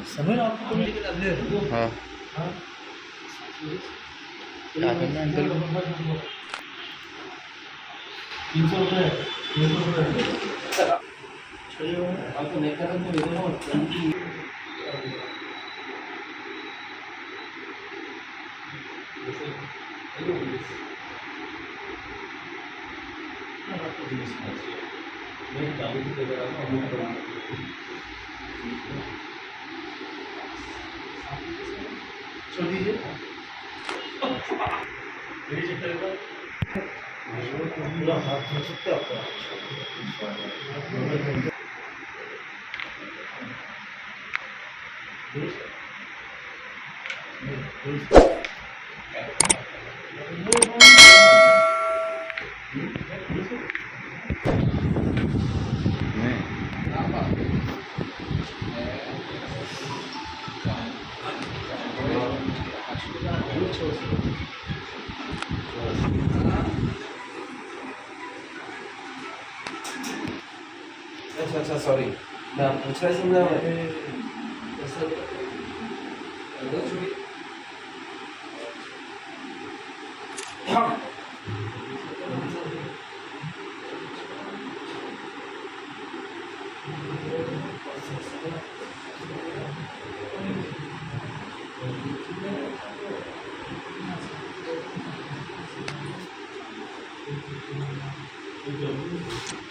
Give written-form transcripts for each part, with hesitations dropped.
समय आपको हाँ क्या करना है अंकल 300 रुपये 300 रुपये आपको नहीं करना छोड़ दीजिए पूरा हाथ में सकते आपका अच्छा सॉरी मैं पूछ रहा समझा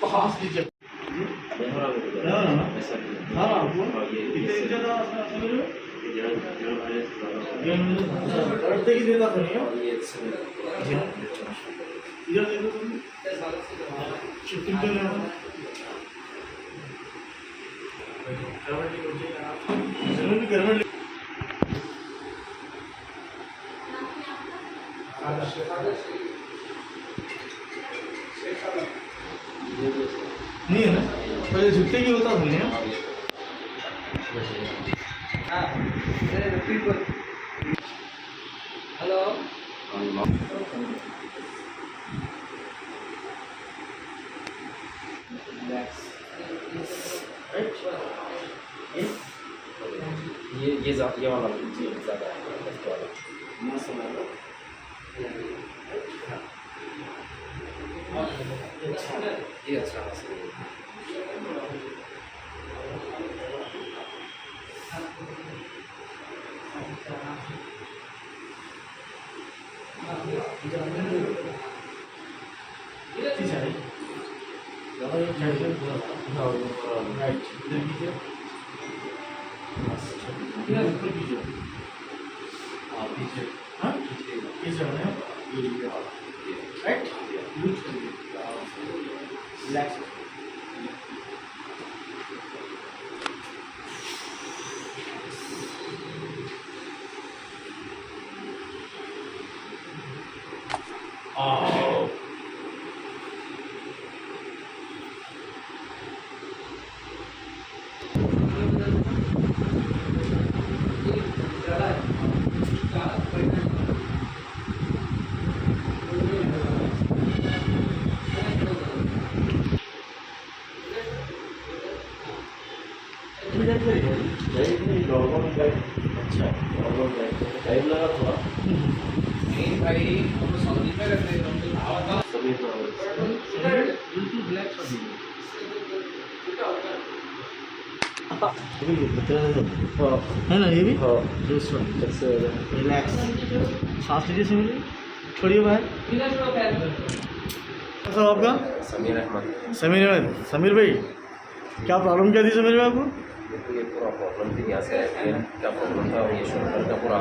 पास लीजिए नहीं है ना पहले झुकते की होता नहीं है हेलो ये वाला ज़्यादा ये अच्छा अच्छा टाइम लगा थोड़ा नहीं भाई हम सऊदी में रहते हैं सभी बिल्कुल ब्लैक है ना ये भी रिलैक्स सांस लीजिए सिमिर छोड़िए बाहर सब आपका समीर अहमद समीर भाई क्या प्रॉब्लम क्या थी समीर भाई आपको ये पूरा प्रॉब्लम थी यहाँ से पेन का प्रॉब्लम था और ये शोल्डर का पूरा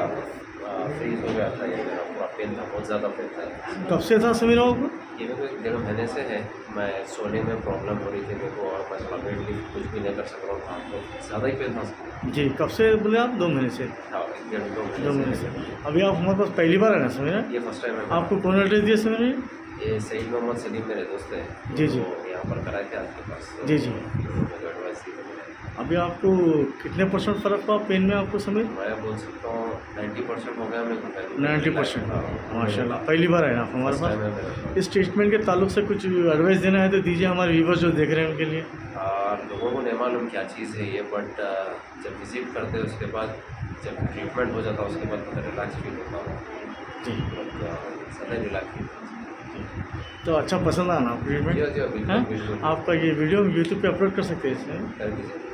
फ्रीज हो गया था ये मेरा पूरा पेन था बहुत ज़्यादा पेन था कब से था समीर आपको ये मेरे को 1.5 महीने से है मैं सोने में प्रॉब्लम हो रही थी मेरे को और मैं थोड़ा वेट लिफ्ट कुछ भी नहीं कर सक रहा था तो ज़्यादा ही पेन था जी कब से बोले आप 2 महीने से हाँ 1.5-2 महीने से अभी आप हमारे पास पहली बार है ना समीर ये फर्स्ट टाइम है आपको कौन एड्रेस दिया समीर ये सईद मोहम्मद सलीम मेरे दोस्त हैं जी जी यहाँ पर कराए थे आपके पास जी जी एडवाइस दी अभी आपको कितने परसेंट फ़र्क हुआ पेन में आपको समीर? मैं बोल सकता हूँ 90% हो गया मेरे को पहले। 90%। हाँ। माशाल्लाह, पहली बार है ना आप हमारे First time है पास। मेरा। इस ट्रीटमेंट के ताल्लुक से कुछ एडवाइस देना है तो दीजिए, हमारे व्यूवर्स जो देख रहे हैं उनके लिए। लोगों को नहीं मालूम क्या चीज़ है ये, बट जब विजिट करते हैं उसके बाद, जब ट्रीटमेंट हो जाता है उसके बाद पता रिलैक्स फील होता है, जी, सदा रिलैक्स फील। तो अच्छा पसंद आना आप ट्रीटमेंट? जी जी, बिल्कुल हाँ? बिल्कुल। आपका ये वीडियो हम यूट्यूब पे अपलोड कर सकते हैं इसमें? कर दीजिए।